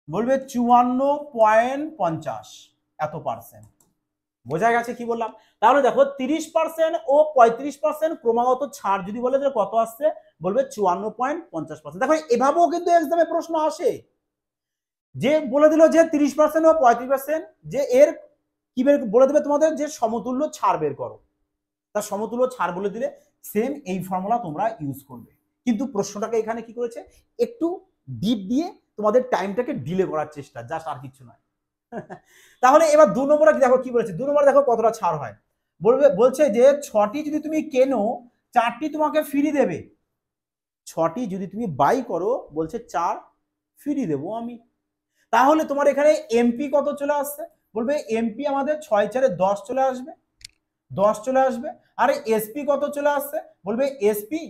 বলবে 54.50 এত পার্সেন্ট। বোঝা গেছে কি বললাম? তাহলে দেখো 30% ও 35% ক্রমাগত ছাড় যদি বলে তাহলে কত আসছে? বলবে 54.50%। দেখো এভাবেও কিন্তু এক্সামে প্রশ্ন আসে, যে বলে দিল যে 30% ও 35% যে এর কি বের বলে দেবে তোমাদের, যে সমতুল্য ছাড় বের করো। তার সমতুল্য ছাড় বলে দিলে সেম এই ফর্মুলা তোমরা ইউজ করবে। কিন্তু প্রশ্নটাকে এখানে কি করেছে, একটু ডিপ দিয়ে তোমাদের টাইমটাকে ডিলে করার চেষ্টা, জাস্ট আর কিছু নয়। তাহলে এবার 2 নম্বরে দেখো কি বলেছে। 2 নম্বরে দেখো কতটা ছাড় হয়। বলছে যে 6টি যদি তুমি কেনো 4টি তোমাকে ফ্রি দেবে। 6টি যদি তুমি বাই করো বলছে 4 ফ্রি দেবো আমি। তাহলে তোমার এখানে এমপি কত চলে আসছে? বলবে এমপি আমাদের 6 4 10 চলে আসবে, 10 চলে আসবে। আর এসপি কত চলে আসছে? বলবে এসপি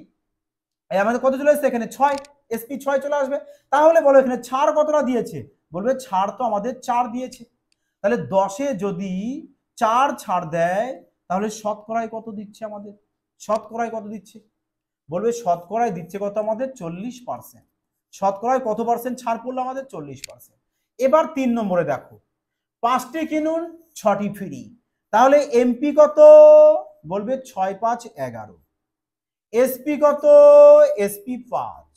আমাদের কত চলে আসছে? এখানে 6, এসপি 6 চলে আসবে। তাহলে বলো এখানে ছাড় কতটা দিয়েছে? বলবে ছাড় তো আমাদের 4 দিয়েছে। তাহলে 10-এ যদি 4 ছাড় দেয় তাহলে শতকরায় কত দিচ্ছে আমাদের? শতকরায় কত দিচ্ছে? বলবে শতকরায় দিচ্ছে কত আমাদের? 40%। শতকরায় কত পার্সেন্ট ছাড় পড়লো আমাদের? 40%। এবার 3 নম্বরে দেখো, 5টি কিনুন 6টি ফ্রি। তাহলে এমপি কত? বলবে 6 5 11। এসপি কত? এসপি 5।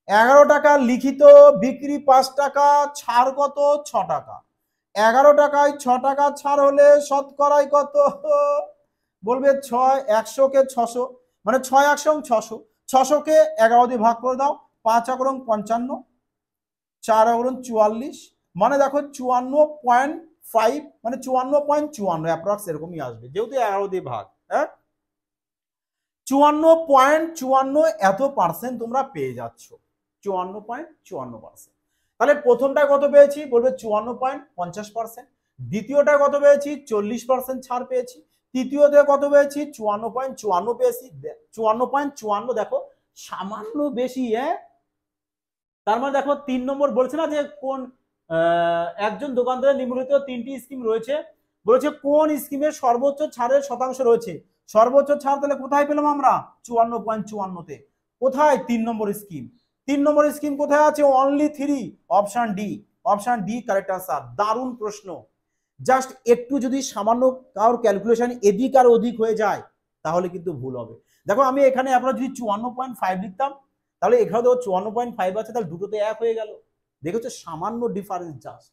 11 টাকা লিখিত বিক্রি 5 টাকা, ছাড় কত? 6 টাকা। 11 টাকায় 6 টাকা ছাড় হলে শতকরায় কত? বলবে 6 100-কে 600 মানে 6 100 600, 600-কে 11 দিয়ে ভাগ করে দাও, 5 11 55, 4 11 44 মানে দেখো 54.5 মানে 54.54 অ্যাপ্রক্স এরকমই আসবে, যেহেতু 11 দিয়ে ভাগ। হ্যাঁ, 54.54 এত পার্সেন্ট তোমরা পেয়ে যাচ্ছ, 54.54%। তাহলে প্রথমটা কত পেয়েছি? বলবে 54.50%। দ্বিতীয়টা কত পেয়েছি? 40% ছাড় পেয়েছি। তৃতীয়তে কত পেয়েছি? 54.54 পেয়েছি। 54.54 দেখো সামান্য বেশি। হ্যাঁ, তার মানে দেখো 3 নম্বর বলছে না যে কোন একজন দোকানদারের নিম্নলিখিত 3টি স্কিম রয়েছে। বলেছে কোন স্কিমের সর্বোচ্চ ছাড়ের শতাংশ রয়েছে? সর্বোচ্চ ছাড় তাহলে কোথায় পেলাম আমরা? 54.54-তে। কোথায়? 3 নম্বর স্কিম। 3 নম্বর স্কিম কোথায় আছে? Only 3, option D. Option D correct answer. দারুণ প্রশ্ন। জাস্ট একটু যদি সামান্য কারোর ক্যালকুলেশন এদিক আর ওদিক হয়ে যায় তাহলে কিন্তু ভুল হবে। দেখো আমি এখানে আপনারা যদি 54.5 লিখতাম তাহলে এখানে তো 54.5 আছে, তাহলে দুটোতে 1 হয়ে গেল। দেখেছো সামান্য ডিফারেন্স জাস্ট।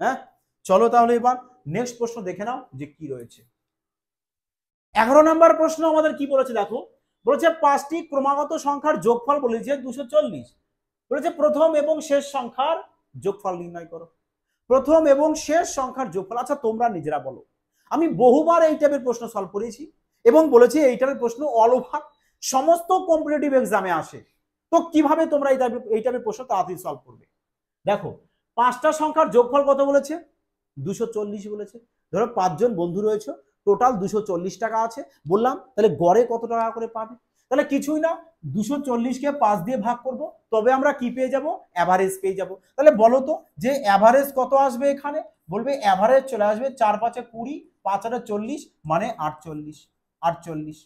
হ্যাঁ, চলো তাহলে এবার নেক্সট প্রশ্ন দেখে নাও যে কি রয়েছে। 11 নম্বর প্রশ্ন আমাদের কি বলেছে দেখো। বলেছে 5টি ক্রমাগত সংখ্যার যোগফল বলেছে 240। বলেছে প্রথম এবং শেষ সংখ্যার যোগফল নির্ণয় করো। প্রথম এবং শেষ সংখ্যার যোগফল। আচ্ছা তোমরা নিজেরা বলো। আমি বহুবার এই টাইপের প্রশ্ন সলভ করেছি এবং বলেছি এই টাইপের প্রশ্ন অল ওভার সমস্ত কম্পিটিটিভ এক্সামে আসে। তো কিভাবে তোমরা এই টাইপের প্রশ্ন তাড়াতাড়ি সলভ করবে? দেখো 5টা সংখ্যার যোগফল কত বলেছে? 240 বলেছে। ধরো 5 জন বন্ধু রয়েছে, টোটাল 240 টাকা আছে, বললাম তাহলে গড়ে কত টাকা করে পাবে? তাহলে কিছুই না, 240 কে 5 দিয়ে ভাগ করব, তবে আমরা কি পেয়ে যাব? অ্যাভারেজ পেয়ে যাব। তাহলে বলো তো যে অ্যাভারেজ কত আসবে এখানে? বলবে অ্যাভারেজ চলে আসবে 4 5 20, 5 8 40, মানে 48। 48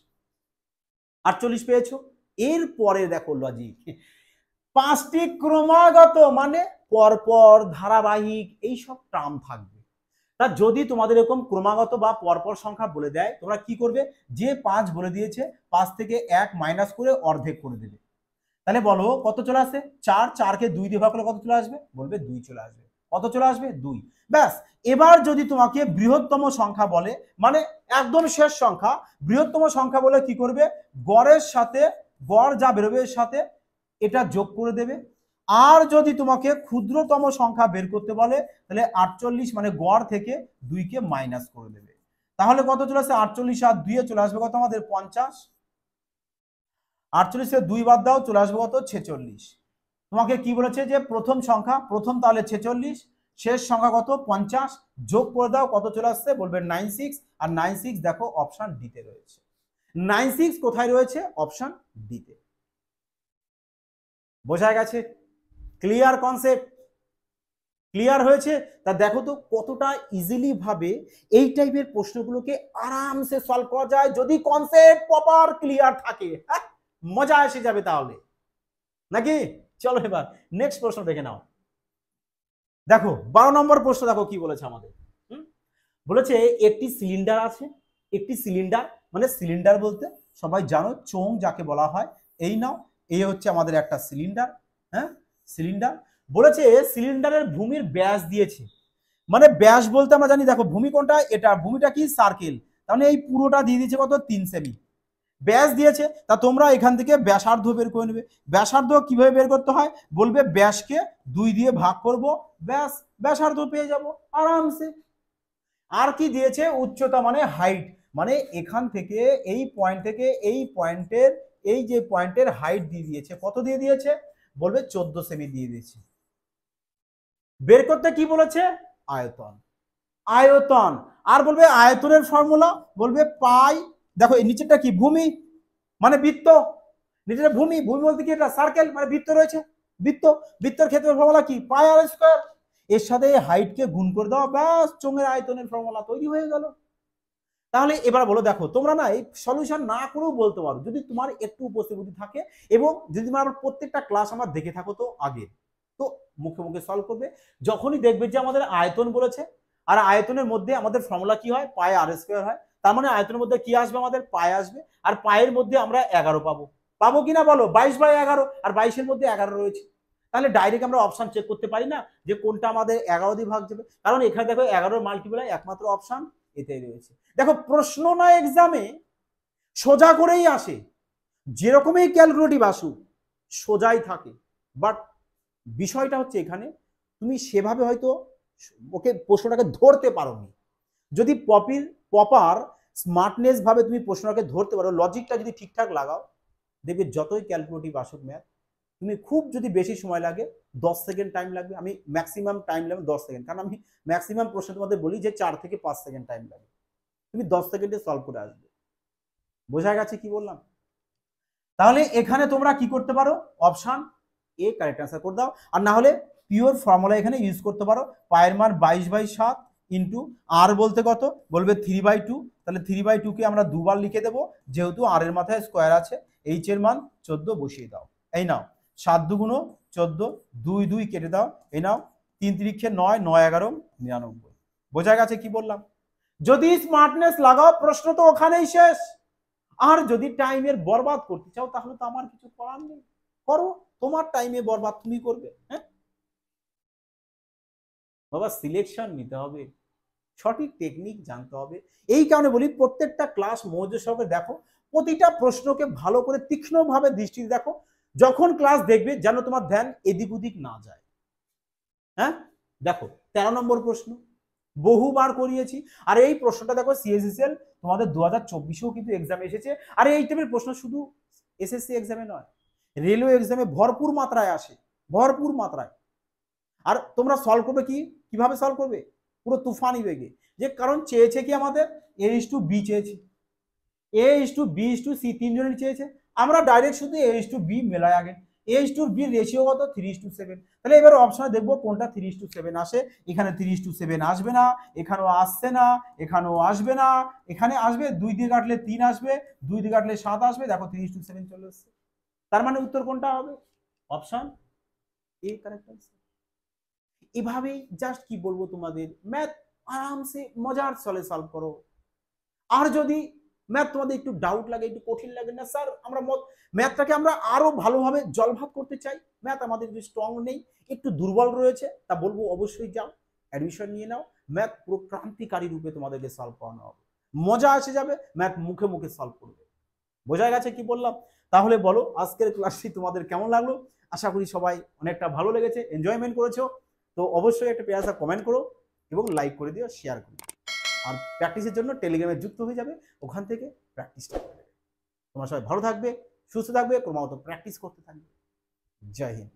48 পেয়েছো। এরপরে দেখো লজিক, 5টি ক্রমাগত মানে পরপর, ধারাবাহিক, এইসব টার্ম থাকবে। তা যদি তোমাদের এরকম ক্রমাগত বা পরপর সংখ্যা বলে দেয়, তোমরা কি করবে? যে 5 বলে দিয়েছে 5 থেকে 1 মাইনাস করে অর্ধেক করে দেবে। তাহলে বলো কত চলে আসে? 4, 4কে 2 দিয়ে ভাগ করলে কত চলে আসবে? বলবে 2 চলে আসবে। কত চলে আসবে? 2। ব্যাস। এবার যদি তোমাকে বৃহত্তম সংখ্যা বলে, মানে একদম শেষ সংখ্যা, বৃহত্তম সংখ্যা বলে কি করবে? গড়ের সাথে, গড় যা বেরোবে এর সাথে এটা যোগ করে দেবে। আর যদি তোমাকে ক্ষুদ্রতম সংখ্যা বের করতে বলে, তাহলে 48 মানে গড় থেকে 2কে মাইনাস করে দেবে। তাহলে কত চলে আসে? 48 আর 2 চলে আসবে কত আমাদের? 50। 48 2 বাদ দাও, চলে আসবে কত? 46। তোমাকে কি বলেছে? যে প্রথম সংখ্যা, প্রথম তাহলে 46, শেষ সংখ্যা কত? 50, যোগ করে দাও, কত চলে আসছে? বলবে 96। আর 96 দেখো অপশন ডিতে রয়েছে। 96 কোথায় রয়েছে? অপশন ডিতে। বোঝা গেছে? Clear concept? ক্লিয়ার হয়েছে? তা দেখো তো কতটা ইজিলি ভাবে এই টাইপের প্রশ্নগুলোকে আরামসে সলভ করা যায় যদি কনসেপ্ট প্রপার ক্লিয়ার থাকে। মজা এসে যাবে তাহলে, নাকি? চলো এবার নেক্সট প্রশ্ন দেখে নাও। দেখো 12 নম্বর প্রশ্ন, দেখো কি বলেছে আমাদের। বলেছে একটি সিলিন্ডার আছে, একটি সিলিন্ডার, মানে সিলিন্ডার বলতে সবাই জানো চোং যাকে বলা হয়। এই নাও, এই হচ্ছে আমাদের একটা সিলিন্ডার। হ্যাঁ, সিলিন্ডার। বলেছে সিলিন্ডারের ভূমির ব্যাস দিয়েছে, মানে ব্যাস বলতে আমরা জানি, দেখো ভূমি কোনটা? এটা ভূমিটা কি? সার্কেল, তাহলে এই পুরোটা দিয়ে দিয়েছে কত? 3 সেমি। ব্যাস দিয়েছে, তা তোমরা এখান থেকে ব্যাসার্ধ বের করে নেবে। ব্যাসার্ধ কিভাবে বের করতে হয়? বলবে ব্যাসকে 2 দিয়ে ভাগ করব, ব্যাস, ব্যাসার্ধ পেয়ে যাব আরামসে। আর কি দিয়েছে? উচ্চতা মানে হাইট, মানে এখান থেকে এই পয়েন্ট থেকে এই পয়েন্টের, এই যে পয়েন্টের হাইট দিয়ে দিয়েছে। কত দিয়ে দিয়েছে? বলবে 14 সেমি দিয়ে দিয়েছে। বের করতে কি বলেছে? আয়তন। আয়তন। আর বলবে আয়তনের ফর্মুলা, বলবে পাই, দেখো এই নিচেরটা কি? ভূমি, মানে বৃত্ত। নিচের ভূমি, ভূমি বলতে কি? এটা সার্কেল, মানে বৃত্ত রয়েছে, বৃত্ত। বৃত্তের ক্ষেত্রে ফর্মুলা কি? পাই আর স্কয়ার। এর সাথে হাইটকে গুণ করে দাও, ব্যাস চোঙের আয়তনের ফর্মুলা তৈরি হয়ে গেল। তাহলে এবার বলো, দেখো তোমরা না এই সলিউশন না করেও বলতে পারো যদি তোমার একটু উপস্থিতি থাকে, এবং যদি তোমরা প্রত্যেকটা ক্লাস আমার দেখে থাকো তো আগে, তো মুখে মুখে সলভ করবে। যখনই দেখবে যে আমাদের আয়তন বলেছে, আর আয়তনের মধ্যে আমাদের ফর্মুলা কি হয়? পাই আর স্কয়ার হয়, তার মানে আয়তনের মধ্যে কি আসবে? আমাদের পাই আসবে। আর পায়ের মধ্যে আমরা 11 পাবো। পাবো কিনা বলো? 22/11, আর 22-এর মধ্যে 11 রয়েছে। তাহলে ডাইরেক্ট আমরা অপশন চেক করতে পারি না যে কোনটা আমাদের 11 দিয়ে ভাগ যাবে? কারণ এখানে দেখো 11 মাল্টিপ্লাই একমাত্র অপশন এতেই রয়েছে। দেখো প্রশ্ন না এক্সামে সোজা করেই আসে, যেরকমই ক্যালকুলেটিভ আসুক সোজাই থাকে, বাট বিষয়টা হচ্ছে এখানে তুমি সেভাবে হয়তো ওকে প্রশ্নটাকে ধরতে পারোনি। যদি প্রপার স্মার্টনেস ভাবে তুমি প্রশ্নটাকে ধরতে পারো, লজিকটা যদি ঠিকঠাক লাগাও, দেখবে যতই ক্যালকুলেটিভ আসুক ম্যাথ, তুমি খুব যদি বেশি সময় লাগে 10 সেকেন্ড টাইম লাগবে। আমি ম্যাক্সিমাম টাইম লাগবে 10 সেকেন্ড, কারণ আমি ম্যাক্সিমাম প্রশ্ন তোমাদের বলি যে 4 থেকে 5 সেকেন্ড টাইম লাগে, তুমি 10 সেকেন্ডে সলভ করে আসবে। বোঝা গেছে কি বললাম? তাহলে এখানে তোমরা কি করতে পারো? অপশন এ কারেক্ট অ্যান্সার করে দাও। আর না হলে পিওর ফর্মুলা এখানে ইউজ করতে পারো। পায়ের মান 22/7 ইন্টু আর বলতে কত? বলবে 3/2। তাহলে 3/2 কে আমরা দুবার লিখে দেবো, যেহেতু আর এর মাথায় স্কোয়ার আছে। এইচ এর মান 14 বসিয়ে দাও। এই নাও 7 দুগুণ 14, 2 2 কেটে দাও। এই নাও 3 3 9, 9 11 99। বোঝা গেছে কি বললাম? যদি স্মার্টনেস লাগাও প্রশ্ন তো ওখানেই শেষ। আর যদি টাইমের বরবাদ করতে চাও তাহলে তো আমার কিছু করার নেই, করো, তোমার টাইমে বরবাদ তুমি করবে। হ্যাঁ বাবা, সিলেকশন নিতে হবে, সঠিক টেকনিক জানতে হবে। এই কারণে বলি প্রত্যেকটা ক্লাস মনোযোগ সহকারে দেখো, প্রতিটা প্রশ্নকে ভালো করে তীক্ষ্ণভাবে দৃষ্টি দেখো। যখন ক্লাস দেখবে যেন তোমার ধ্যান এদিক ওদিক না যায়। হ্যাঁ দেখো 13 নম্বর প্রশ্ন, বহুবার করিয়েছি। আর এই প্রশ্নটা দেখো সিএসএসএল তোমাদের 2024-এও কিন্তু এক্সামে এসেছে। আর এই টাইপের প্রশ্ন শুধু এসএসসি এক্সামে নয়, রেলওয়ে এক্সামে ভরপুর মাত্রায় আসে, ভরপুর মাত্রায়। আর তোমরা সলভ করবে কি? কিভাবে সলভ করবে? পুরো তুফানি বেগে। যে কারণ চেয়েছে কি আমাদের A:B চেয়েছে, A:B:C তিনজনের চেয়েছে, আমরা ডাইরেক্ট শুধু A:B মেলায় আগে। A:B রেশিও কত 3:7। তাহলে এবার অপশনে দেখবো কোনটা 3:7 আসে। এখানে 3:7 আসবে না, এখানেও আসছে না, এখানেও আসবে না, এখানে আসবে 2 দিয়ে কাটলে 3 আসবে, 2 দিয়ে কাটলে 7 আসবে, দেখো 3:7 চলে এসছে। তার মানে উত্তর কোনটা হবে? Option A correct answer. এভাবেই জাস্ট কি বলবো তোমাদের ম্যাথ আরামসে মজার চলে সলভ করো। আর যদি ম্যাথ তোমাদের একটু ডাউট লাগে, একটু কঠিন লাগে, না স্যার আমরা ম্যাথটাকে আমরা আরো ভালোভাবে জলভাত করতে চাই, ম্যাথ আমাদের যে স্ট্রং নেই, একটু দুর্বল রয়েছে, তা বলবো অবশ্যই যাও অ্যাডমিশন নিয়ে নাও। ম্যাথ পুরো ক্রান্তিকারী রূপে তোমাদেরকে সলভ করানো হবে, মজা এসে যাবে, ম্যাথ মুখে মুখে সলভ করবে। বোঝা গেছে কি বললাম? তাহলে বলো আজকের ক্লাসটি তোমাদের কেমন লাগলো? আশা করি সবাই অনেকটা ভালো লেগেছে, এনজয়মেন্ট করেছো। তো অবশ্যই একটা পেয়ারা কমেন্ট করো এবং লাইক করে দিও, শেয়ার করো। আর প্র্যাকটিসের জন্য টেলিগ্রামে যুক্ত হয়ে যাবে, ওখান থেকে প্র্যাকটিসটা করবে। তোমরা সবাই ভালো থাকবে, সুস্থ থাকবে, ক্রমাগত প্র্যাকটিস করতে থাকবে। জয় হিন্দ।